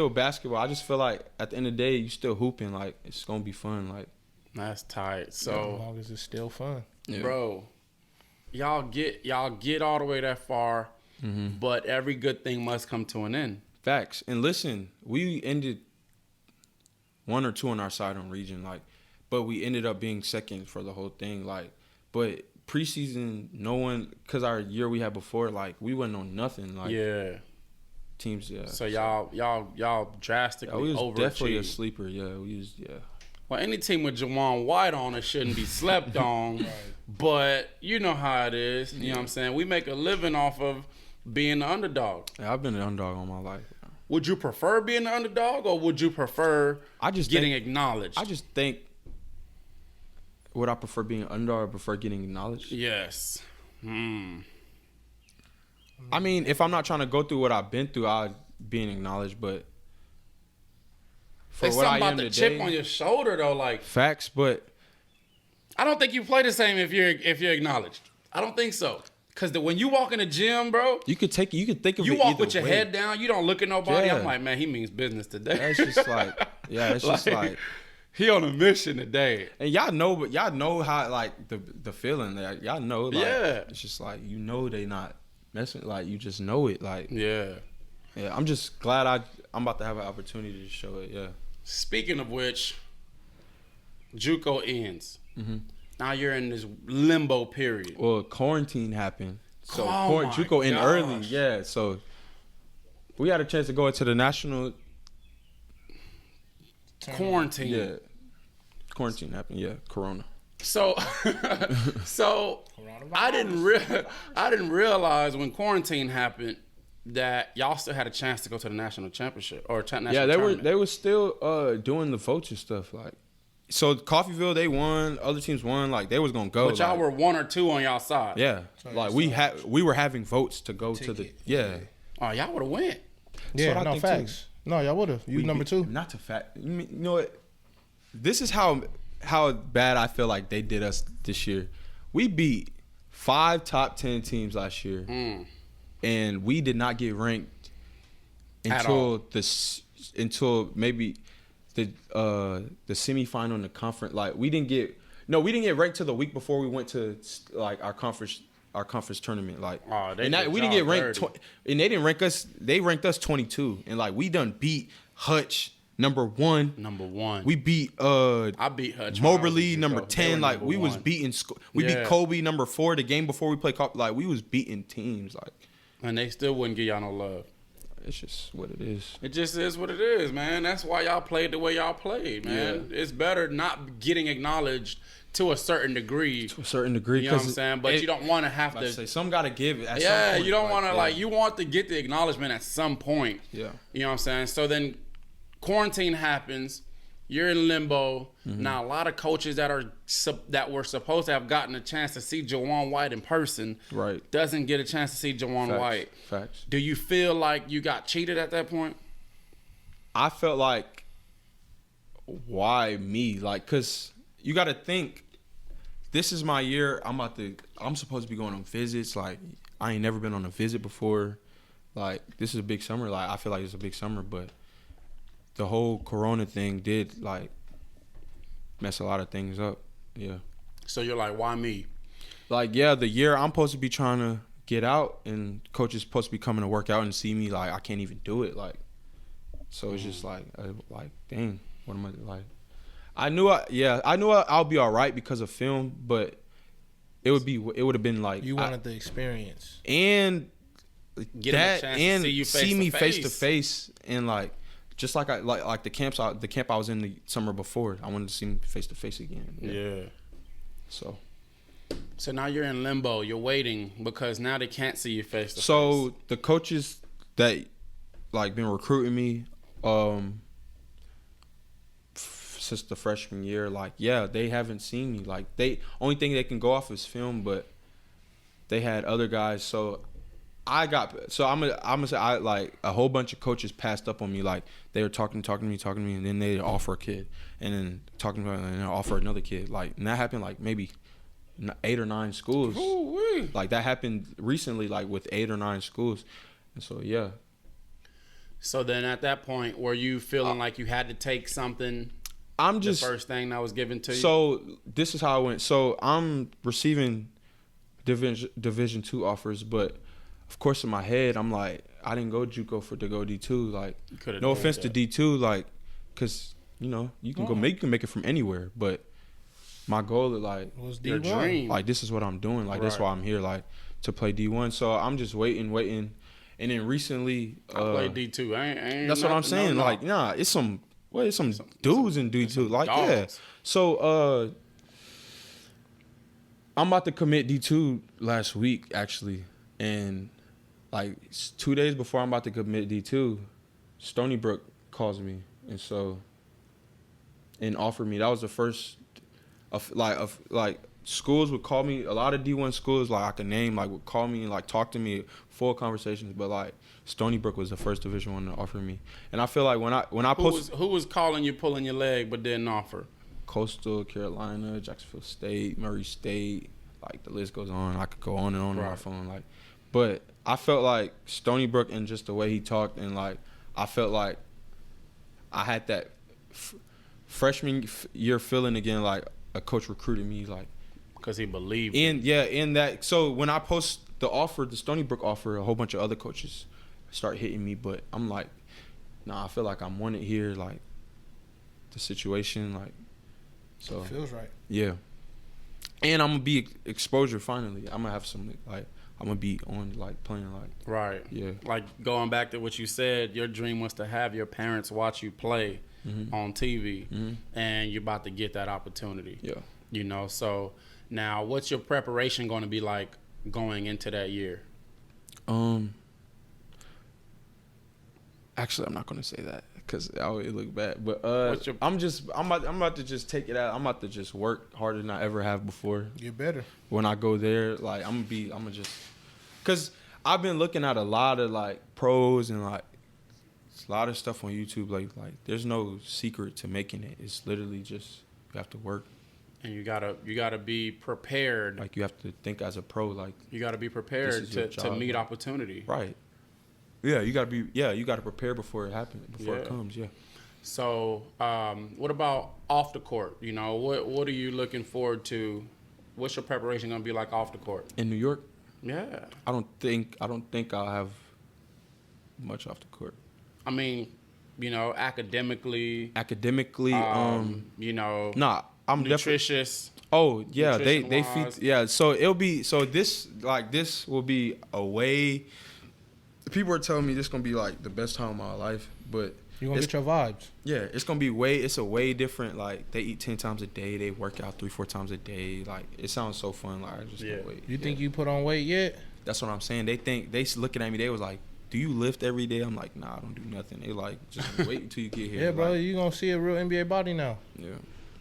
basketball, I just feel like at the end of the day, you still hooping. Like, it's gonna be fun. Like, that's tight. So as long as it's still fun, bro. Y'all get all the way that far, but every good thing must come to an end. Facts. And listen, we ended 1 or 2 on our side on region, but we ended up being second for the whole thing. But preseason, no one, because our year we had before, we went on nothing. Teams, So y'all drastically we was overachieved. Definitely a sleeper. Well, any team with Juwan White on it shouldn't be slept on. But you know how it is. You know what I'm saying? We make a living off of being the underdog. Yeah, I've been an underdog all my life. Would you prefer being the underdog, or would you prefer getting acknowledged? I just think. Would I prefer being underdog or prefer getting acknowledged? Yes. I mean, if I'm not trying to go through what I've been through, I'd being acknowledged. But for what I am today, the chip on your shoulder, though, facts. But I don't think you play the same if you're acknowledged. I don't think so. Because when you walk in the gym, bro, you could think of it. You walk with your head down. You don't look at nobody. I'm like, man, he means business today. It's just it's just he on a mission today. And y'all know how the feeling that y'all know it's just they not messing, you just know it. I'm just glad I'm about to have an opportunity to show it. Speaking of which, JUCO ends. Now you're in this limbo period. Well, quarantine happened. So JUCO ended early. So we had a chance to go into the national quarantine. Yeah. Quarantine happened, Corona. So I didn't realize when quarantine happened that y'all still had a chance to go to the national championship or national tournament. they were still doing the votes and stuff So Coffeyville, they won. Other teams won. Like they was gonna go. But y'all were 1 or 2 on y'all side. Yeah, like we were having votes to go to the Oh, y'all would have went. Yeah, no facts. Too. No, y'all would have. You number 2. Not to fact. You know what? This is how bad I feel like they did us this year. We beat 5 top 10 teams last year, and we did not get ranked until maybe the semifinal in the conference. Like we didn't get ranked till the week before we went to like our conference tournament. Like we didn't get ranked, and they didn't rank us. They ranked us 22, and like we done beat Hutch. Number one. We beat I beat Hutch. Moberly number 10. Like we was beating. We beat Kobe number 4 the game before we played. Like we was beating teams. Like, and they still wouldn't give y'all no love. It's just what it is. It just is what it is, man. That's why y'all played the way y'all played, man. Yeah. It's better not getting acknowledged to a certain degree. To a certain degree, you know what I'm saying? But you don't want to have to. Say some got to give it. At some point. You don't want to you want to get the acknowledgement at some point. Yeah. You know what I'm saying? So then. Quarantine happens. You're in limbo. Now, a lot of coaches that were supposed to have gotten a chance to see Juwan White in person doesn't get a chance to see Juwan White. Facts. Do you feel like you got cheated at that point? I felt like, why me? Like, because you got to think, this is my year. I'm supposed to be going on visits. Like, I ain't never been on a visit before. Like, this is a big summer. Like, I feel like it's a big summer, but the whole Corona thing did like mess a lot of things up. Yeah. So you're like, why me? Like, yeah, the year I'm supposed to be trying to get out, and coach is supposed to be coming to work out and see me. Like, I can't even do it. Like, so it's just like, dang, what am I like? I knew I'll be all right because of film, but it would have been like you wanted the experience and get that and see me face to face and like. Just like the camp I was in the summer before, I wanted to see him face to face again. Yeah. So now you're in limbo. You're waiting because now they can't see you face to face. So the coaches that like been recruiting me since the freshman year, like they haven't seen me. Like only thing they can go off is film, but they had other guys. So I'm gonna say like a whole bunch of coaches passed up on me. Like they were talking to me, and then they offer a kid, and then talking about and then offer another kid. Like, and that happened like maybe 8 or 9 schools. Ooh-wee. Like that happened recently, like with 8 or 9 schools, and so yeah. So then at that point, were you feeling like you had to take something? The first thing that was given to you. So this is how it went. So I'm receiving Division II offers, but of course, in my head, I'm like, I didn't go JUCO to go D2. Like, no offense to D2, like, because, you can make it from anywhere. But my goal is, like, was your dream. Like, this is what I'm doing. Like, that's why I'm here, like, to play D1. So I'm just waiting. And then recently. I played D2. I ain't that's what I'm saying. No. Like, nah, it's some dudes in D2. Like, dogs. Yeah. So, I'm about to commit D2 last week, actually. And like 2 days before I'm about to commit D2, Stony Brook calls me and offered me. That was the first of schools would call me. A lot of D1 schools like I can name like would call me and like talk to me, full conversations. But like Stony Brook was the first Division I to offer me. And I feel like when I who was calling you, pulling your leg, but didn't offer? Coastal Carolina, Jacksonville State, Murray State. Like the list goes on. I could go on and on my phone. Like. But I felt like Stony Brook and just the way he talked and, like, I felt like I had that freshman year feeling again, like a coach recruited me, like. Because he believed in that. So when I post the Stony Brook offer, a whole bunch of other coaches start hitting me. But I'm like, nah, I feel like I'm wanted here, like, the situation, like. So. Feels right. Yeah. And I'm going to be exposure finally. I'm going to have some, like. I'm going to be on, like, playing, like. Right. Yeah. Like, going back to what you said, your dream was to have your parents watch you play on TV, and you're about to get that opportunity. Yeah. So now what's your preparation going to be like going into that year? Actually, I'm not going to say that Cause it look bad, but I'm about to just take it out. I'm about to just work harder than I ever have before. Get better. When I go there, like I'm gonna just, cause I've been looking at a lot of like pros and like a lot of stuff on YouTube. Like there's no secret to making it. It's literally just you have to work. And you gotta be prepared. Like you have to think as a pro. Like you gotta be prepared to meet opportunity. Right. Yeah, you gotta prepare before it happens, before it comes. Yeah. So, what about off the court? You know, what are you looking forward to? What's your preparation gonna be like off the court? In New York? Yeah. I don't think I'll have much off the court. I mean, you know, academically, you know, nah, I'm nutritious. Oh yeah, they nutrition-wise. feed. Yeah, so this will be a way. People are telling me this gonna be like the best time of my life, but You gonna get your vibes. yeah, it's gonna be it's a way different. Like they eat 10 times a day, they work out 3-4 times a day. Like it sounds so fun. Like I just can't wait. You think you put on weight yet? That's what I'm saying. They looking at me. They was like, "Do you lift every day?" I'm like, "Nah, I don't do nothing." They like, "Just wait until you get here." Yeah, bro, like, you gonna see a real NBA body now. Yeah.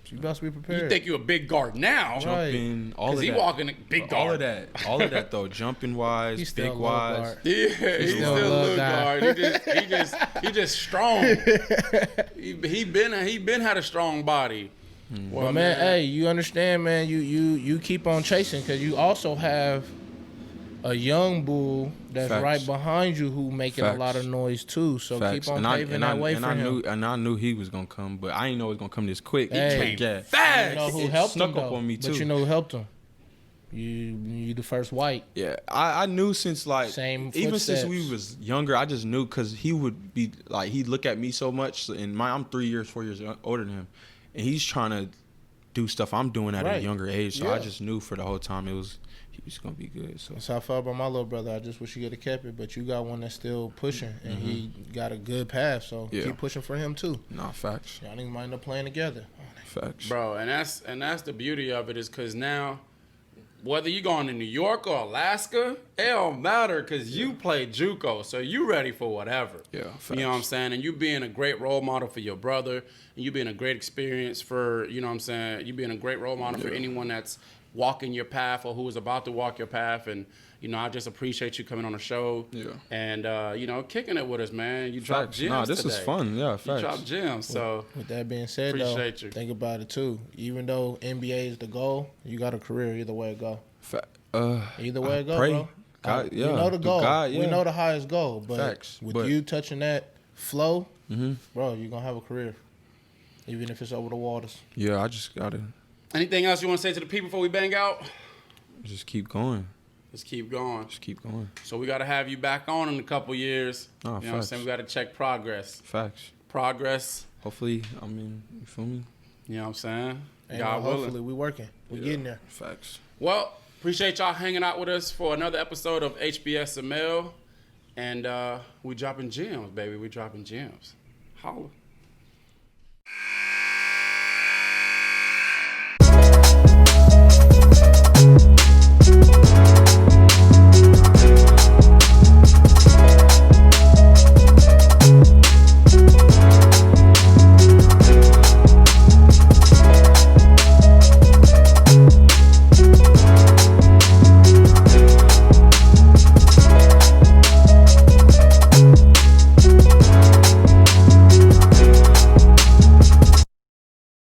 You best be prepared. You think you a big guard now? Jumping, all of Because that. he walking a big guard. All of that though. Jumping wise, He's still big a wise. guard. Yeah, he's still a little guard. He just strong. he been had a strong body. Well, man, hey, you understand, man. You keep on chasing because you also have a young bull that's Facts. right behind you who making a lot of noise too. So Facts. keep on paving that way for him. I knew he was gonna come, but I didn't know it was gonna come this quick. Hey. Yeah. Fast. You know who helped snuck him up though? on me, But too. you know who helped him? You the first white. Yeah, I knew since like Same even since footsteps. we was younger, I just knew because he would be like he'd look at me so much, and I'm 4 years older than him, and he's trying to do stuff I'm doing at a Right. younger age. So I Yeah. just knew for the whole time he was gonna be good. So That's how I felt about my little brother. I just wish he could have kept it, but you got one that's still pushing, and he got a good path. So Yeah. keep pushing for him too. nah, facts, Y'all niggas might end up playing together. facts. Bro, and that's the beauty of it is because now, whether you going to New York or Alaska, it don't matter because you play JUCO, so you ready for whatever. Yeah, you know what I'm facts. saying? And you being a great role model for your brother, and you being a great experience for, you know what I'm saying, you being a great role model for anyone that's walking your path or who is about to walk your path. And, you know, I just appreciate you coming on the show. Yeah. And, you know, kicking it with us, man. You dropped Facts. gems Nah, this today. is fun. Yeah, You facts. dropped gems, so With that being said, Appreciate though, you. think about it too. Even though NBA is the goal, you got a career either way it go. Either way it go, pray. bro. God, We yeah. know the Through goal. God, We yeah. know the highest goal. But Facts. with But- you touching that flow, bro, you're gonna have a career, even if it's over the waters. Yeah, I just gotta anything else you want to say to the people before we bang out? just keep going. Let's keep going. Just keep going. So we got to have you back on in a couple years. Oh, you know what I'm facts. saying? We got to check progress. Facts. Progress. Hopefully, I mean, you feel me? You know what I'm saying? And God willing. hopefully we working. We getting there. Facts. Well, appreciate y'all hanging out with us for another episode of HBSML. And we dropping gems, baby. We dropping gems. Holla.